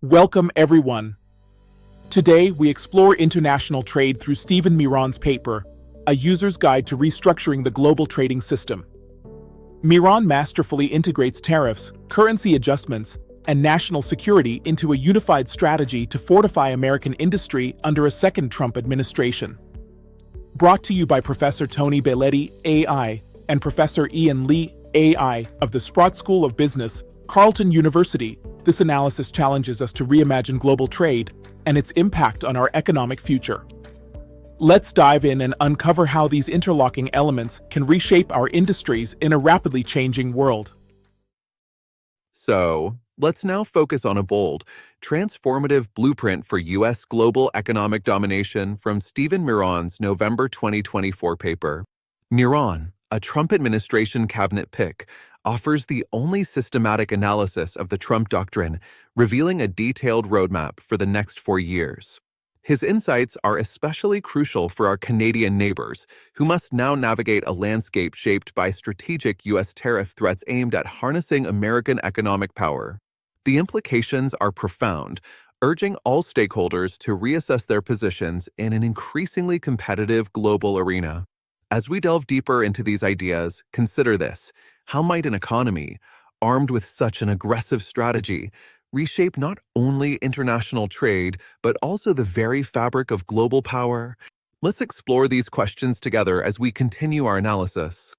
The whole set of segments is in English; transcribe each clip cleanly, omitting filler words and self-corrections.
Welcome, everyone. Today, we explore international trade through Stephen Miran's paper, A User's Guide to Restructuring the Global Trading System. Miran masterfully integrates tariffs, currency adjustments, and national security into a unified strategy to fortify American industry under a second Trump administration. Brought to you by Professor Tony Belletti, AI, and Professor Ian Lee, AI, of the Sprott School of Business, Carleton University, this analysis challenges us to reimagine global trade and its impact on our economic future. Let's dive in and uncover how these interlocking elements can reshape our industries in a rapidly changing world. So, let's now focus on a bold, transformative blueprint for U.S. global economic domination from Stephen Miran's November 2024 paper. Miran, a Trump administration cabinet pick, offers the only systematic analysis of the Trump doctrine, revealing a detailed roadmap for the next 4 years. His insights are especially crucial for our Canadian neighbors, who must now navigate a landscape shaped by strategic U.S. tariff threats aimed at harnessing American economic power. The implications are profound, urging all stakeholders to reassess their positions in an increasingly competitive global arena. As we delve deeper into these ideas, consider this. How might an economy, armed with such an aggressive strategy, reshape not only international trade, but also the very fabric of global power? Let's explore these questions together as we continue our analysis.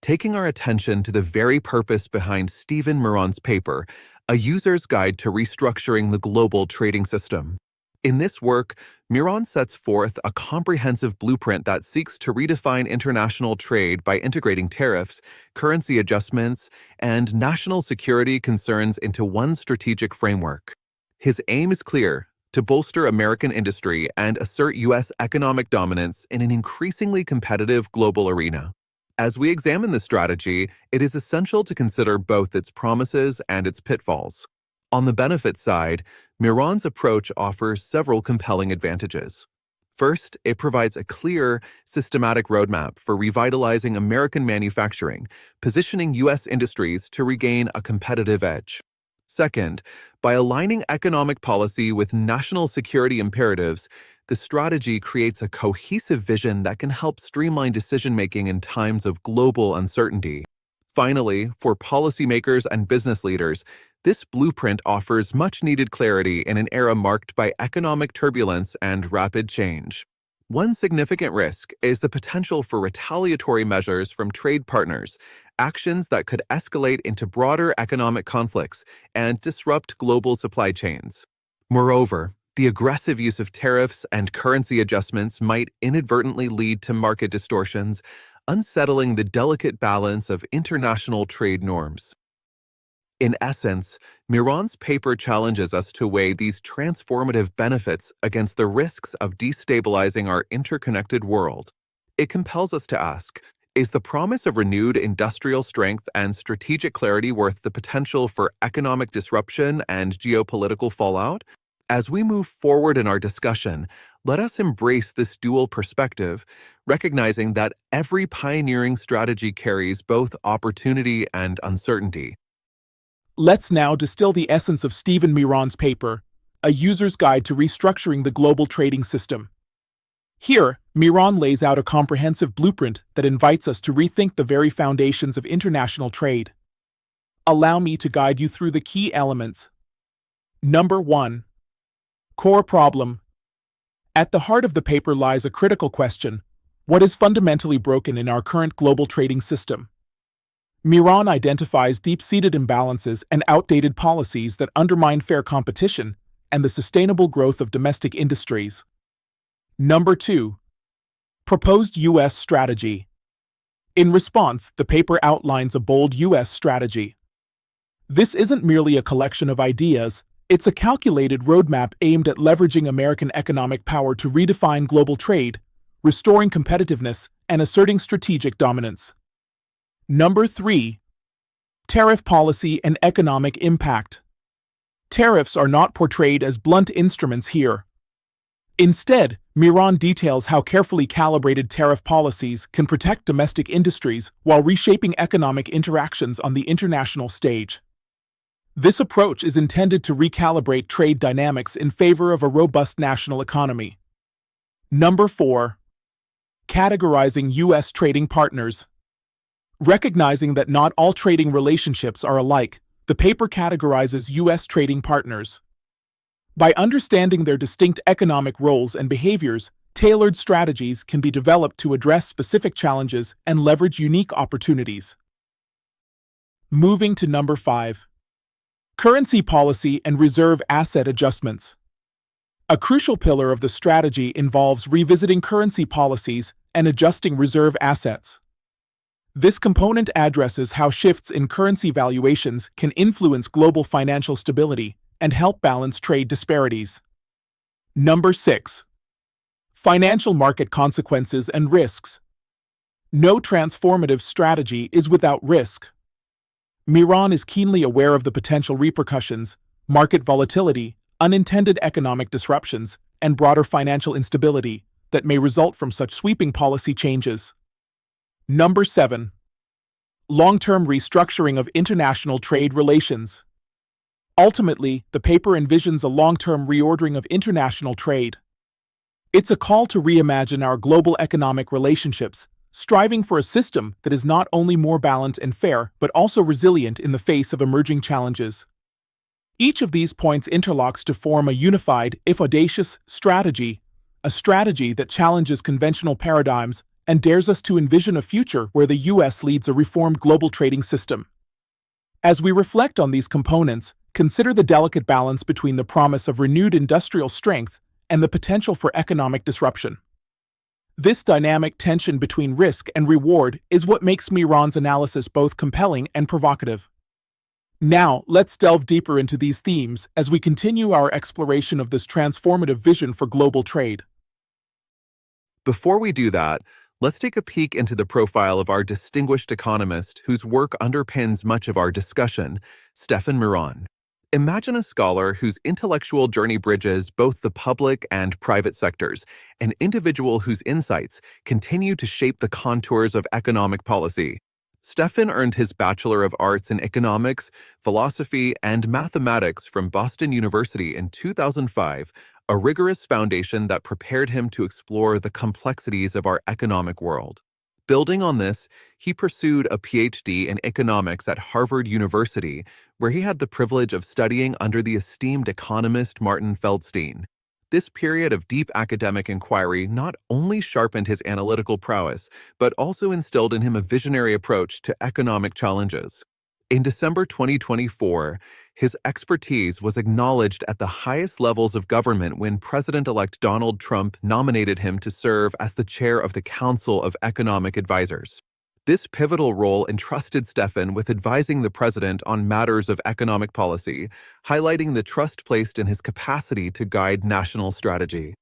Taking our attention to the very purpose behind Stephen Miran's paper, A User's Guide to Restructuring the Global Trading System. In this work, Miran sets forth a comprehensive blueprint that seeks to redefine international trade by integrating tariffs, currency adjustments, and national security concerns into one strategic framework. His aim is clear: to bolster American industry and assert U.S. economic dominance in an increasingly competitive global arena. As we examine this strategy, it is essential to consider both its promises and its pitfalls. On the benefit side, Miran's approach offers several compelling advantages. First, it provides a clear, systematic roadmap for revitalizing American manufacturing, positioning U.S. industries to regain a competitive edge. Second, by aligning economic policy with national security imperatives, the strategy creates a cohesive vision that can help streamline decision-making in times of global uncertainty. Finally, for policymakers and business leaders, this blueprint offers much-needed clarity in an era marked by economic turbulence and rapid change. One significant risk is the potential for retaliatory measures from trade partners, actions that could escalate into broader economic conflicts and disrupt global supply chains. Moreover, the aggressive use of tariffs and currency adjustments might inadvertently lead to market distortions, unsettling the delicate balance of international trade norms. In essence, Miran's paper challenges us to weigh these transformative benefits against the risks of destabilizing our interconnected world. It compels us to ask, is the promise of renewed industrial strength and strategic clarity worth the potential for economic disruption and geopolitical fallout? As we move forward in our discussion, let us embrace this dual perspective, recognizing that every pioneering strategy carries both opportunity and uncertainty. Let's now distill the essence of Stephen Miran's paper, A User's Guide to Restructuring the Global Trading System. Here, Miran lays out a comprehensive blueprint that invites us to rethink the very foundations of international trade. Allow me to guide you through the key elements. Number 1. Core problem. At the heart of the paper lies a critical question: what is fundamentally broken in our current global trading system? Miran identifies deep-seated imbalances and outdated policies that undermine fair competition and the sustainable growth of domestic industries. Number 2. Proposed U.S. strategy. In response, the paper outlines a bold U.S. strategy. This isn't merely a collection of ideas, it's a calculated roadmap aimed at leveraging American economic power to redefine global trade, restoring competitiveness, and asserting strategic dominance. Number 3. Tariff policy and economic impact. Tariffs are not portrayed as blunt instruments here. Instead, Miran details how carefully calibrated tariff policies can protect domestic industries while reshaping economic interactions on the international stage. This approach is intended to recalibrate trade dynamics in favor of a robust national economy. Number 4. Categorizing U.S. trading partners. Recognizing that not all trading relationships are alike, the paper categorizes U.S. trading partners. By understanding their distinct economic roles and behaviors, tailored strategies can be developed to address specific challenges and leverage unique opportunities. Moving to number 5. Currency policy and reserve asset adjustments. A crucial pillar of the strategy involves revisiting currency policies and adjusting reserve assets. This component addresses how shifts in currency valuations can influence global financial stability and help balance trade disparities. Number 6. Financial market consequences and risks. No transformative strategy is without risk. Miran is keenly aware of the potential repercussions, market volatility, unintended economic disruptions, and broader financial instability that may result from such sweeping policy changes. Number 7. Long-term restructuring of international trade relations. Ultimately, the paper envisions a long-term reordering of international trade. It's a call to reimagine our global economic relationships, striving for a system that is not only more balanced and fair, but also resilient in the face of emerging challenges. Each of these points interlocks to form a unified, if audacious, strategy, a strategy that challenges conventional paradigms and dares us to envision a future where the U.S. leads a reformed global trading system. As we reflect on these components, consider the delicate balance between the promise of renewed industrial strength and the potential for economic disruption. This dynamic tension between risk and reward is what makes Miran's analysis both compelling and provocative. Now, let's delve deeper into these themes as we continue our exploration of this transformative vision for global trade. Before we do that, let's take a peek into the profile of our distinguished economist whose work underpins much of our discussion, Stephen Miran. Imagine a scholar whose intellectual journey bridges both the public and private sectors, an individual whose insights continue to shape the contours of economic policy. Stephen earned his Bachelor of Arts in Economics, Philosophy, and Mathematics from Boston University in 2005, a rigorous foundation that prepared him to explore the complexities of our economic world. Building on this, he pursued a PhD in economics at Harvard University, where he had the privilege of studying under the esteemed economist Martin Feldstein. This period of deep academic inquiry not only sharpened his analytical prowess, but also instilled in him a visionary approach to economic challenges. In December 2024, his expertise was acknowledged at the highest levels of government when President-elect Donald Trump nominated him to serve as the chair of the Council of Economic Advisors. This pivotal role entrusted Stephen with advising the president on matters of economic policy, highlighting the trust placed in his capacity to guide national strategy.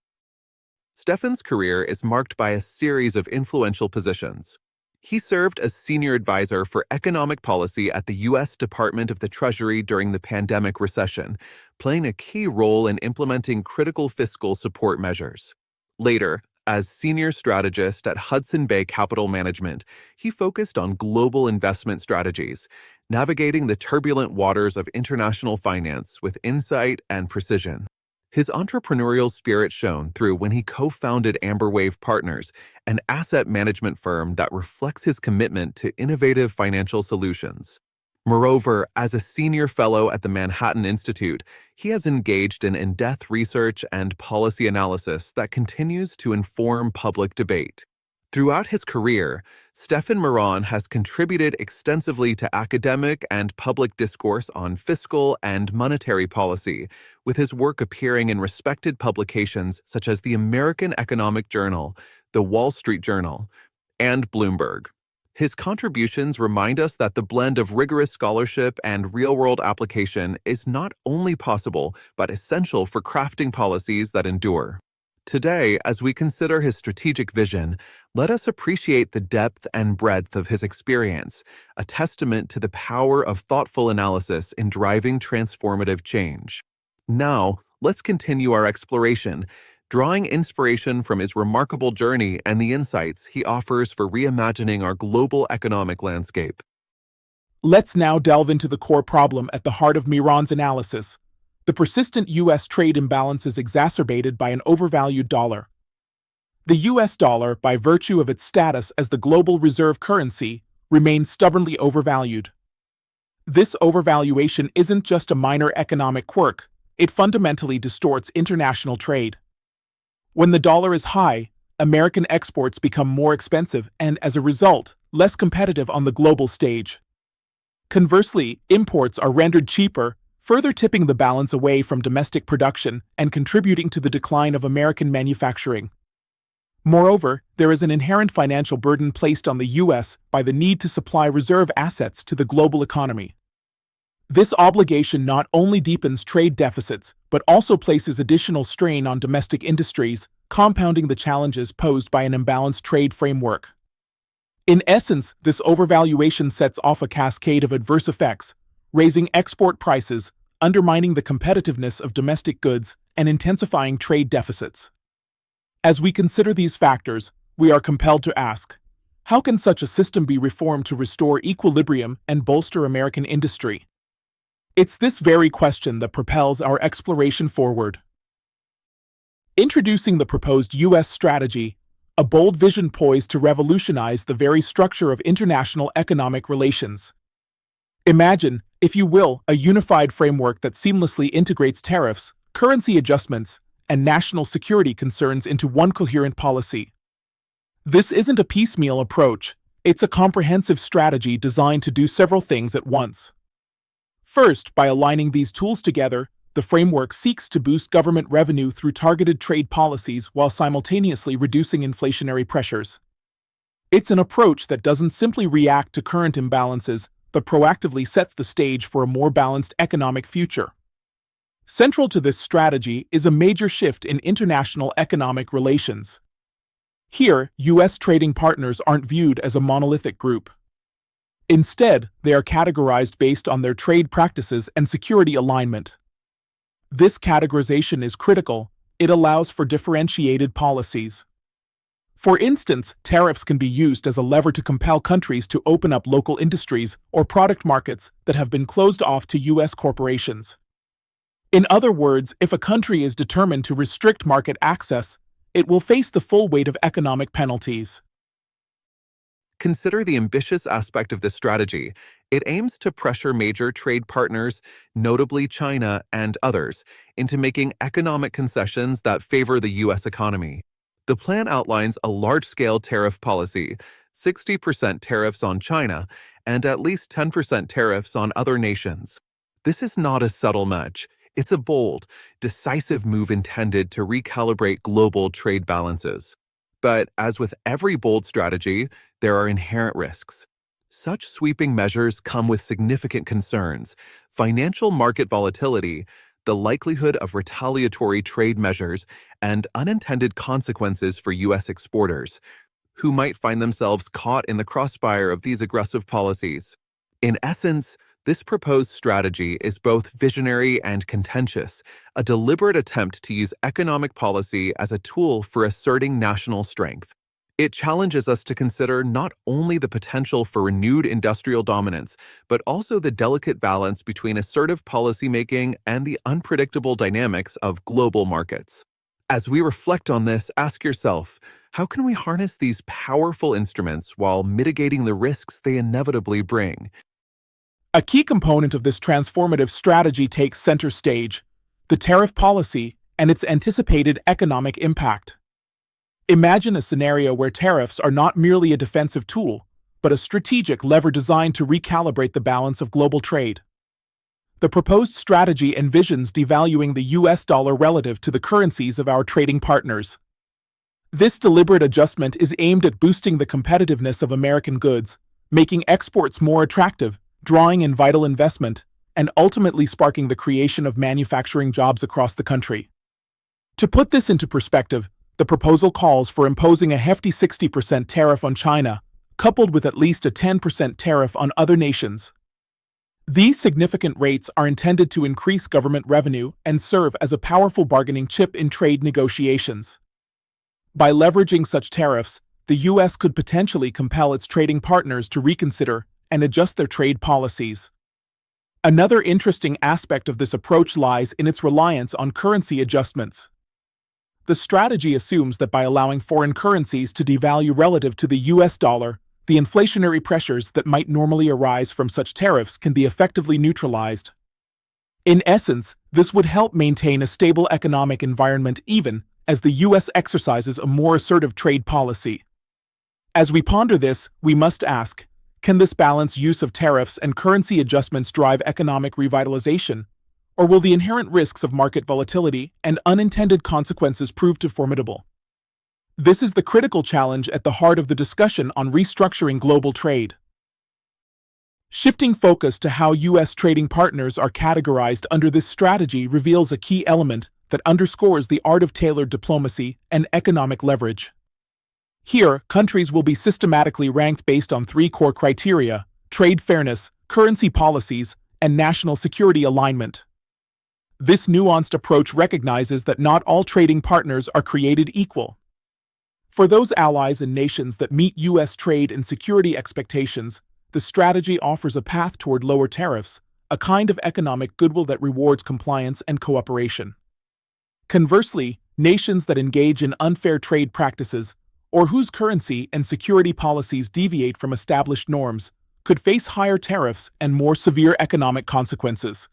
Stephen's career is marked by a series of influential positions. He served as senior advisor for economic policy at the U.S. Department of the Treasury during the pandemic recession, playing a key role in implementing critical fiscal support measures. Later, as senior strategist at Hudson Bay Capital Management, he focused on global investment strategies, navigating the turbulent waters of international finance with insight and precision. His entrepreneurial spirit shone through when he co-founded Amberwave Partners, an asset management firm that reflects his commitment to innovative financial solutions. Moreover, as a senior fellow at the Manhattan Institute, he has engaged in in-depth research and policy analysis that continues to inform public debate. Throughout his career, Stephen Miran has contributed extensively to academic and public discourse on fiscal and monetary policy, with his work appearing in respected publications such as the American Economic Journal, the Wall Street Journal, and Bloomberg. His contributions remind us that the blend of rigorous scholarship and real-world application is not only possible, but essential for crafting policies that endure. Today, as we consider his strategic vision, let us appreciate the depth and breadth of his experience, a testament to the power of thoughtful analysis in driving transformative change. Now, let's continue our exploration, drawing inspiration from his remarkable journey and the insights he offers for reimagining our global economic landscape. Let's now delve into the core problem at the heart of Miran's analysis: the persistent U.S. trade imbalances exacerbated by an overvalued dollar. The U.S. dollar, by virtue of its status as the global reserve currency, remains stubbornly overvalued. This overvaluation isn't just a minor economic quirk, it fundamentally distorts international trade. When the dollar is high, American exports become more expensive and, as a result, less competitive on the global stage. Conversely, imports are rendered cheaper, further tipping the balance away from domestic production and contributing to the decline of American manufacturing. Moreover, there is an inherent financial burden placed on the U.S. by the need to supply reserve assets to the global economy. This obligation not only deepens trade deficits, but also places additional strain on domestic industries, compounding the challenges posed by an imbalanced trade framework. In essence, this overvaluation sets off a cascade of adverse effects, raising export prices, undermining the competitiveness of domestic goods, and intensifying trade deficits. As we consider these factors, we are compelled to ask, how can such a system be reformed to restore equilibrium and bolster American industry? It's this very question that propels our exploration forward. Introducing the proposed U.S. strategy, a bold vision poised to revolutionize the very structure of international economic relations. Imagine, if you will, a unified framework that seamlessly integrates tariffs, currency adjustments, and national security concerns into one coherent policy. This isn't a piecemeal approach, it's a comprehensive strategy designed to do several things at once. First, by aligning these tools together, the framework seeks to boost government revenue through targeted trade policies while simultaneously reducing inflationary pressures. It's an approach that doesn't simply react to current imbalances, but proactively sets the stage for a more balanced economic future. Central to this strategy is a major shift in international economic relations. Here, U.S. trading partners aren't viewed as a monolithic group. Instead, they are categorized based on their trade practices and security alignment. This categorization is critical. It allows for differentiated policies. For instance, tariffs can be used as a lever to compel countries to open up local industries or product markets that have been closed off to U.S. corporations. In other words, if a country is determined to restrict market access, it will face the full weight of economic penalties. Consider the ambitious aspect of this strategy. It aims to pressure major trade partners, notably China and others, into making economic concessions that favor the U.S. economy. The plan outlines a large-scale tariff policy, 60% tariffs on China, and at least 10% tariffs on other nations. This is not a subtle nudge. It's a bold, decisive move intended to recalibrate global trade balances. But as with every bold strategy, there are inherent risks. Such sweeping measures come with significant concerns: financial market volatility, the likelihood of retaliatory trade measures, and unintended consequences for U.S. exporters, who might find themselves caught in the crossfire of these aggressive policies. In essence, this proposed strategy is both visionary and contentious, a deliberate attempt to use economic policy as a tool for asserting national strength. It challenges us to consider not only the potential for renewed industrial dominance, but also the delicate balance between assertive policymaking and the unpredictable dynamics of global markets. As we reflect on this, ask yourself, how can we harness these powerful instruments while mitigating the risks they inevitably bring? A key component of this transformative strategy takes center stage: the tariff policy and its anticipated economic impact. Imagine a scenario where tariffs are not merely a defensive tool, but a strategic lever designed to recalibrate the balance of global trade. The proposed strategy envisions devaluing the U.S. dollar relative to the currencies of our trading partners. This deliberate adjustment is aimed at boosting the competitiveness of American goods, making exports more attractive, drawing in vital investment, and ultimately sparking the creation of manufacturing jobs across the country. To put this into perspective, the proposal calls for imposing a hefty 60% tariff on China, coupled with at least a 10% tariff on other nations. These significant rates are intended to increase government revenue and serve as a powerful bargaining chip in trade negotiations. By leveraging such tariffs, the U.S. could potentially compel its trading partners to reconsider and adjust their trade policies. Another interesting aspect of this approach lies in its reliance on currency adjustments. The strategy assumes that by allowing foreign currencies to devalue relative to the US dollar, the inflationary pressures that might normally arise from such tariffs can be effectively neutralized. In essence, this would help maintain a stable economic environment even as the US exercises a more assertive trade policy. As we ponder this, we must ask, can this balanced use of tariffs and currency adjustments drive economic revitalization? Or will the inherent risks of market volatility and unintended consequences prove too formidable? This is the critical challenge at the heart of the discussion on restructuring global trade. Shifting focus to how U.S. trading partners are categorized under this strategy reveals a key element that underscores the art of tailored diplomacy and economic leverage. Here, countries will be systematically ranked based on three core criteria: trade fairness, currency policies, and national security alignment. This nuanced approach recognizes that not all trading partners are created equal. For those allies and nations that meet U.S. trade and security expectations, the strategy offers a path toward lower tariffs, a kind of economic goodwill that rewards compliance and cooperation. Conversely, nations that engage in unfair trade practices, or whose currency and security policies deviate from established norms, could face higher tariffs and more severe economic consequences.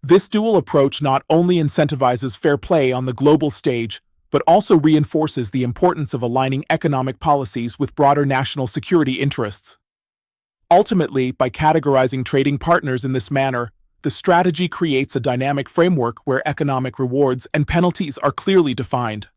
This dual approach not only incentivizes fair play on the global stage, but also reinforces the importance of aligning economic policies with broader national security interests. Ultimately, by categorizing trading partners in this manner, the strategy creates a dynamic framework where economic rewards and penalties are clearly defined.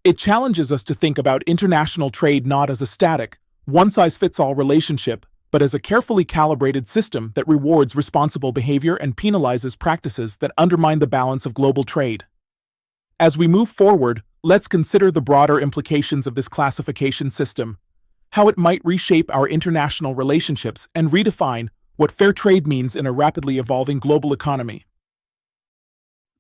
It challenges us to think about international trade not as a static, one-size-fits-all relationship, but as a carefully calibrated system that rewards responsible behavior and penalizes practices that undermine the balance of global trade. As we move forward, let's consider the broader implications of this classification system, how it might reshape our international relationships and redefine what fair trade means in a rapidly evolving global economy.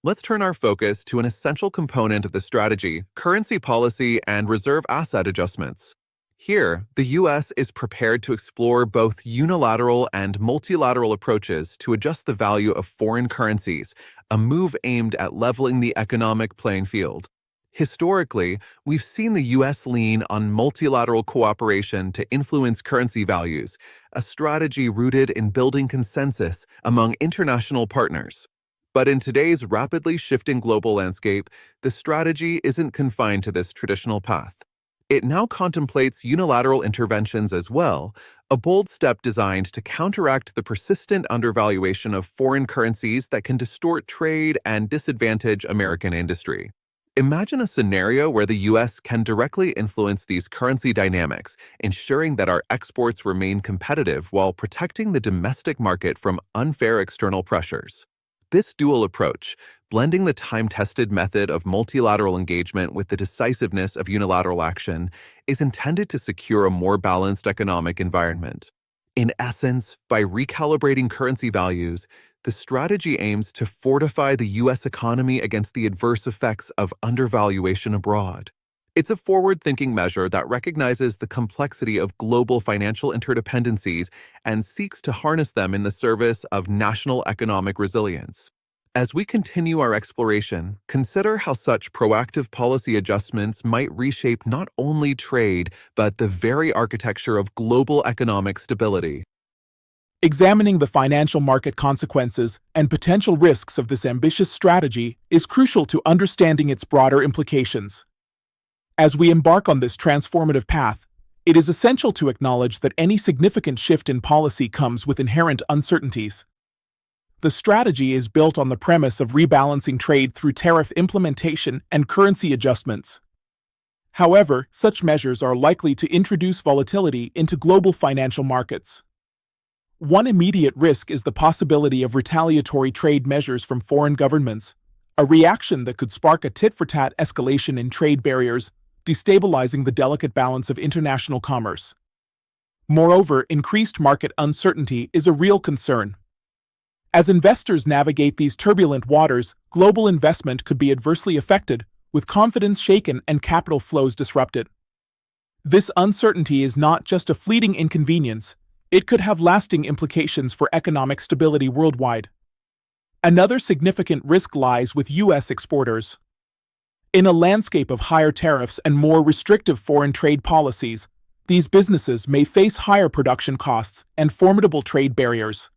Let's turn our focus to an essential component of the strategy: currency policy and reserve asset adjustments. Here, the U.S. is prepared to explore both unilateral and multilateral approaches to adjust the value of foreign currencies, a move aimed at leveling the economic playing field. Historically, we've seen the U.S. lean on multilateral cooperation to influence currency values, a strategy rooted in building consensus among international partners. But in today's rapidly shifting global landscape, the strategy isn't confined to this traditional path. It now contemplates unilateral interventions as well, a bold step designed to counteract the persistent undervaluation of foreign currencies that can distort trade and disadvantage American industry. Imagine a scenario where the U.S. can directly influence these currency dynamics, ensuring that our exports remain competitive while protecting the domestic market from unfair external pressures. This dual approach, blending the time-tested method of multilateral engagement with the decisiveness of unilateral action, is intended to secure a more balanced economic environment. In essence, by recalibrating currency values, the strategy aims to fortify the U.S. economy against the adverse effects of undervaluation abroad. It's a forward-thinking measure that recognizes the complexity of global financial interdependencies and seeks to harness them in the service of national economic resilience. As we continue our exploration, consider how such proactive policy adjustments might reshape not only trade, but the very architecture of global economic stability. Examining the financial market consequences and potential risks of this ambitious strategy is crucial to understanding its broader implications. As we embark on this transformative path, it is essential to acknowledge that any significant shift in policy comes with inherent uncertainties. The strategy is built on the premise of rebalancing trade through tariff implementation and currency adjustments. However, such measures are likely to introduce volatility into global financial markets. One immediate risk is the possibility of retaliatory trade measures from foreign governments, a reaction that could spark a tit-for-tat escalation in trade barriers, destabilizing the delicate balance of international commerce. Moreover, increased market uncertainty is a real concern. As investors navigate these turbulent waters, global investment could be adversely affected, with confidence shaken and capital flows disrupted. This uncertainty is not just a fleeting inconvenience, It could have lasting implications for economic stability worldwide. Another significant risk lies with U.S. exporters. In a landscape of higher tariffs and more restrictive foreign trade policies, these businesses may face higher production costs and formidable trade barriers.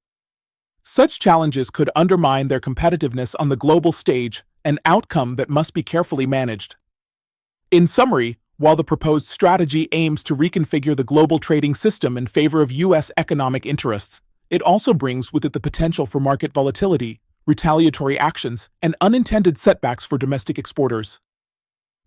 Such challenges could undermine their competitiveness on the global stage, an outcome that must be carefully managed. In summary, while the proposed strategy aims to reconfigure the global trading system in favor of U.S. economic interests, it also brings with it the potential for market volatility, retaliatory actions, and unintended setbacks for domestic exporters.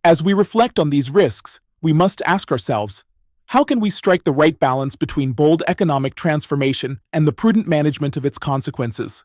As we reflect on these risks, we must ask ourselves, how can we strike the right balance between bold economic transformation and the prudent management of its consequences?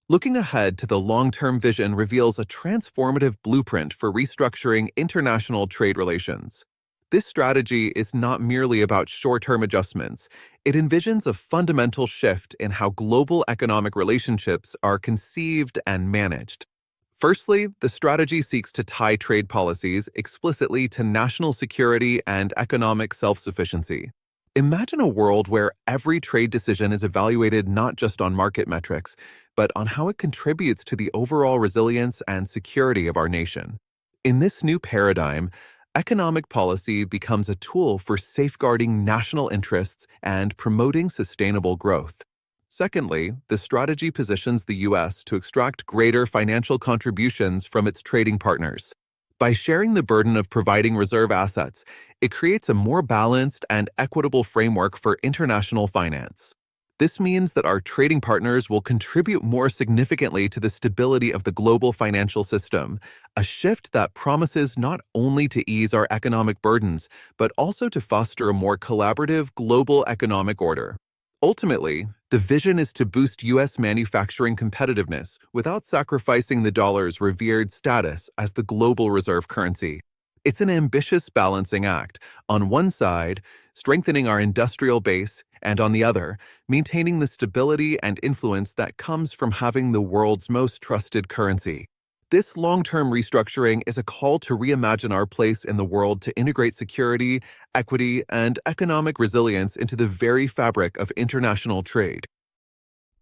Looking ahead to the long-term vision reveals a transformative blueprint for restructuring international trade relations. This strategy is not merely about short-term adjustments. It envisions a fundamental shift in how global economic relationships are conceived and managed. Firstly, the strategy seeks to tie trade policies explicitly to national security and economic self-sufficiency. Imagine a world where every trade decision is evaluated not just on market metrics, but on how it contributes to the overall resilience and security of our nation. In this new paradigm, economic policy becomes a tool for safeguarding national interests and promoting sustainable growth. Secondly, the strategy positions the U.S. to extract greater financial contributions from its trading partners. By sharing the burden of providing reserve assets, it creates a more balanced and equitable framework for international finance. This means that our trading partners will contribute more significantly to the stability of the global financial system, a shift that promises not only to ease our economic burdens, but also to foster a more collaborative global economic order. Ultimately, the vision is to boost U.S. manufacturing competitiveness without sacrificing the dollar's revered status as the global reserve currency. It's an ambitious balancing act, on one side, strengthening our industrial base, and on the other, maintaining the stability and influence that comes from having the world's most trusted currency. This long-term restructuring is a call to reimagine our place in the world to integrate security, equity, and economic resilience into the very fabric of international trade.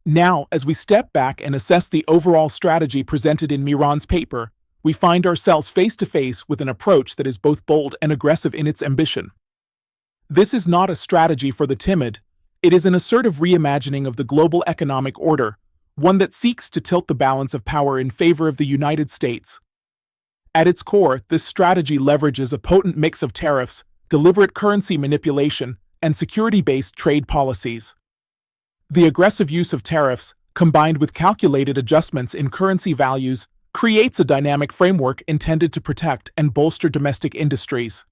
Now, as we step back and assess the overall strategy presented in Miran's paper, we find ourselves face to face with an approach that is both bold and aggressive in its ambition. This is not a strategy for the timid. It is an assertive reimagining of the global economic order, one that seeks to tilt the balance of power in favor of the United States. At its core, this strategy leverages a potent mix of tariffs, deliberate currency manipulation, and security-based trade policies. The aggressive use of tariffs, combined with calculated adjustments in currency values, creates a dynamic framework intended to protect and bolster domestic industries.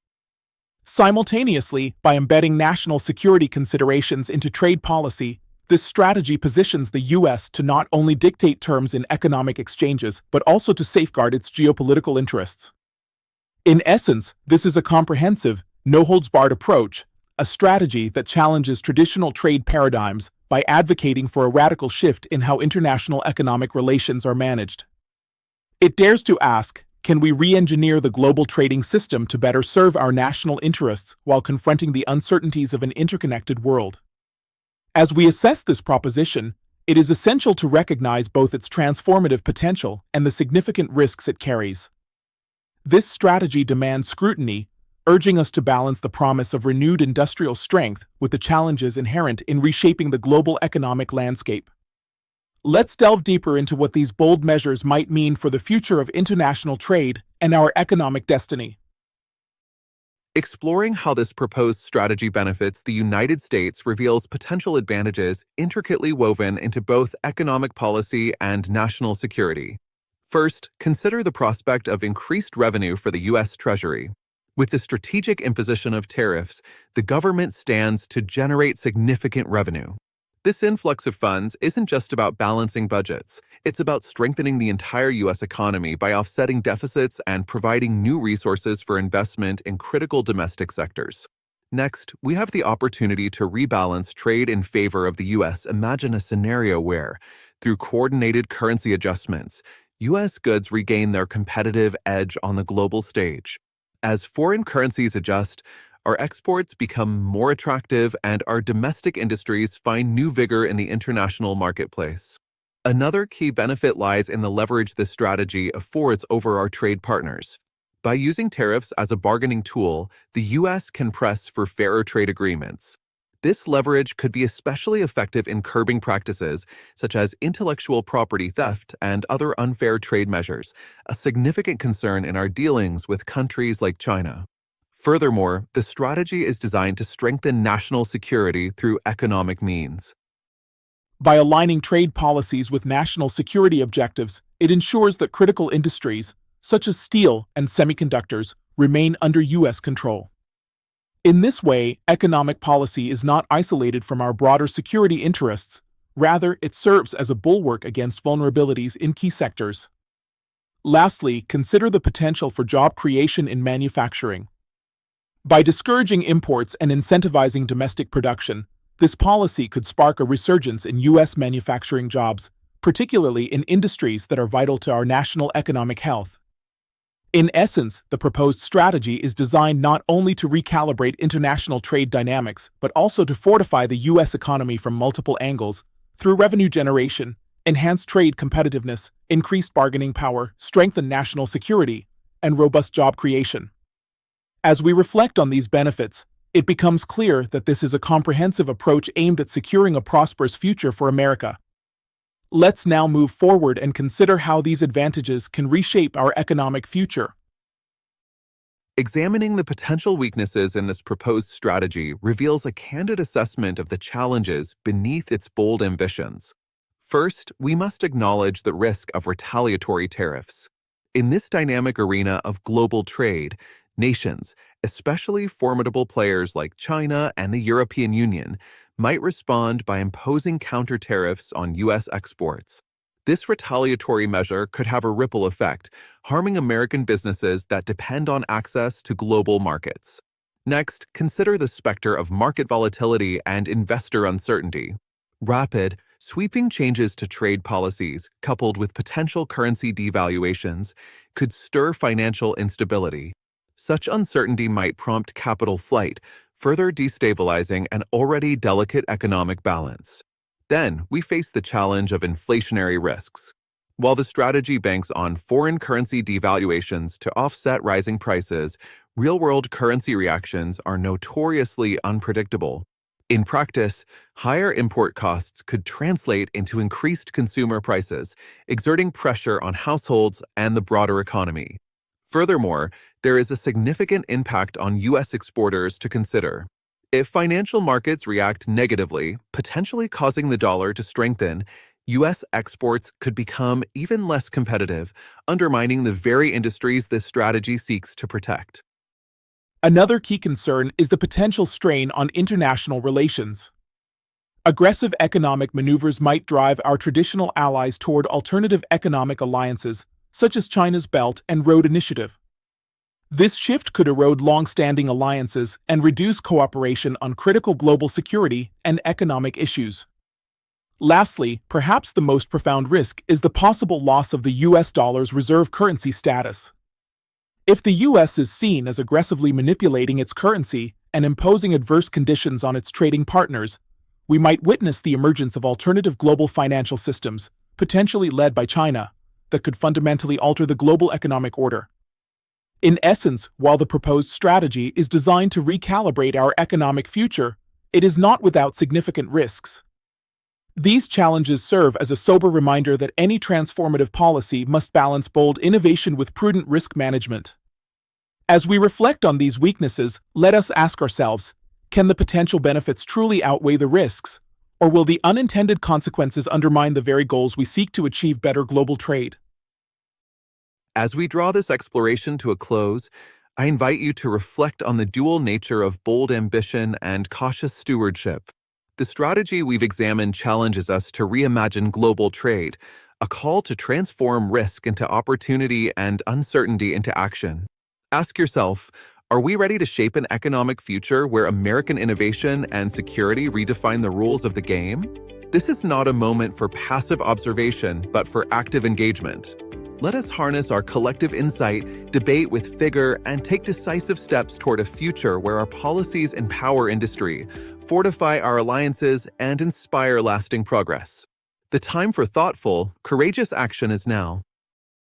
Simultaneously, by embedding national security considerations into trade policy, this strategy positions the U.S. to not only dictate terms in economic exchanges, but also to safeguard its geopolitical interests. In essence, this is a comprehensive, no-holds-barred approach, a strategy that challenges traditional trade paradigms by advocating for a radical shift in how international economic relations are managed. It dares to ask, can we re-engineer the global trading system to better serve our national interests while confronting the uncertainties of an interconnected world? As we assess this proposition, it is essential to recognize both its transformative potential and the significant risks it carries. This strategy demands scrutiny, urging us to balance the promise of renewed industrial strength with the challenges inherent in reshaping the global economic landscape. Let's delve deeper into what these bold measures might mean for the future of international trade and our economic destiny. Exploring how this proposed strategy benefits the United States reveals potential advantages intricately woven into both economic policy and national security. First, consider the prospect of increased revenue for the U.S. Treasury. With the strategic imposition of tariffs, the government stands to generate significant revenue. This influx of funds isn't just about balancing budgets. It's about strengthening the entire U.S. economy by offsetting deficits and providing new resources for investment in critical domestic sectors. Next, we have the opportunity to rebalance trade in favor of the U.S. Imagine a scenario where, through coordinated currency adjustments, U.S. goods regain their competitive edge on the global stage. As foreign currencies adjust, our exports become more attractive and our domestic industries find new vigor in the international marketplace. Another key benefit lies in the leverage this strategy affords over our trade partners. By using tariffs as a bargaining tool, the U.S. can press for fairer trade agreements. This leverage could be especially effective in curbing practices such as intellectual property theft and other unfair trade measures, a significant concern in our dealings with countries like China. Furthermore, the strategy is designed to strengthen national security through economic means. By aligning trade policies with national security objectives, it ensures that critical industries, such as steel and semiconductors, remain under U.S. control. In this way, economic policy is not isolated from our broader security interests. Rather, it serves as a bulwark against vulnerabilities in key sectors. Lastly, consider the potential for job creation in manufacturing. By discouraging imports and incentivizing domestic production, this policy could spark a resurgence in U.S. manufacturing jobs, particularly in industries that are vital to our national economic health. In essence, the proposed strategy is designed not only to recalibrate international trade dynamics, but also to fortify the U.S. economy from multiple angles through revenue generation, enhanced trade competitiveness, increased bargaining power, strengthened national security, and robust job creation. As we reflect on these benefits, it becomes clear that this is a comprehensive approach aimed at securing a prosperous future for America. Let's now move forward and consider how these advantages can reshape our economic future. Examining the potential weaknesses in this proposed strategy reveals a candid assessment of the challenges beneath its bold ambitions. First, we must acknowledge the risk of retaliatory tariffs. In this dynamic arena of global trade, nations, especially formidable players like China and the European Union, might respond by imposing counter tariffs on U.S. exports. This retaliatory measure could have a ripple effect, harming American businesses that depend on access to global markets. Next, consider the specter of market volatility and investor uncertainty. Rapid, sweeping changes to trade policies, coupled with potential currency devaluations, could stir financial instability. Such uncertainty might prompt capital flight, further destabilizing an already delicate economic balance. Then, we face the challenge of inflationary risks. While the strategy banks on foreign currency devaluations to offset rising prices, real-world currency reactions are notoriously unpredictable. In practice, higher import costs could translate into increased consumer prices, exerting pressure on households and the broader economy. Furthermore, there is a significant impact on U.S. exporters to consider. If financial markets react negatively, potentially causing the dollar to strengthen, U.S. exports could become even less competitive, undermining the very industries this strategy seeks to protect. Another key concern is the potential strain on international relations. Aggressive economic maneuvers might drive our traditional allies toward alternative economic alliances, such as China's Belt and Road Initiative. This shift could erode long-standing alliances and reduce cooperation on critical global security and economic issues. Lastly, perhaps the most profound risk is the possible loss of the U.S. dollar's reserve currency status. If the U.S. is seen as aggressively manipulating its currency and imposing adverse conditions on its trading partners, we might witness the emergence of alternative global financial systems, potentially led by China, that could fundamentally alter the global economic order. In essence, while the proposed strategy is designed to recalibrate our economic future, it is not without significant risks. These challenges serve as a sober reminder that any transformative policy must balance bold innovation with prudent risk management. As we reflect on these weaknesses, let us ask ourselves, can the potential benefits truly outweigh the risks, or will the unintended consequences undermine the very goals we seek to achieve better global trade? As we draw this exploration to a close, I invite you to reflect on the dual nature of bold ambition and cautious stewardship. The strategy we've examined challenges us to reimagine global trade, a call to transform risk into opportunity and uncertainty into action. Ask yourself, are we ready to shape an economic future where American innovation and security redefine the rules of the game? This is not a moment for passive observation, but for active engagement. Let us harness our collective insight, debate with vigor, and take decisive steps toward a future where our policies empower industry, fortify our alliances, and inspire lasting progress. The time for thoughtful, courageous action is now.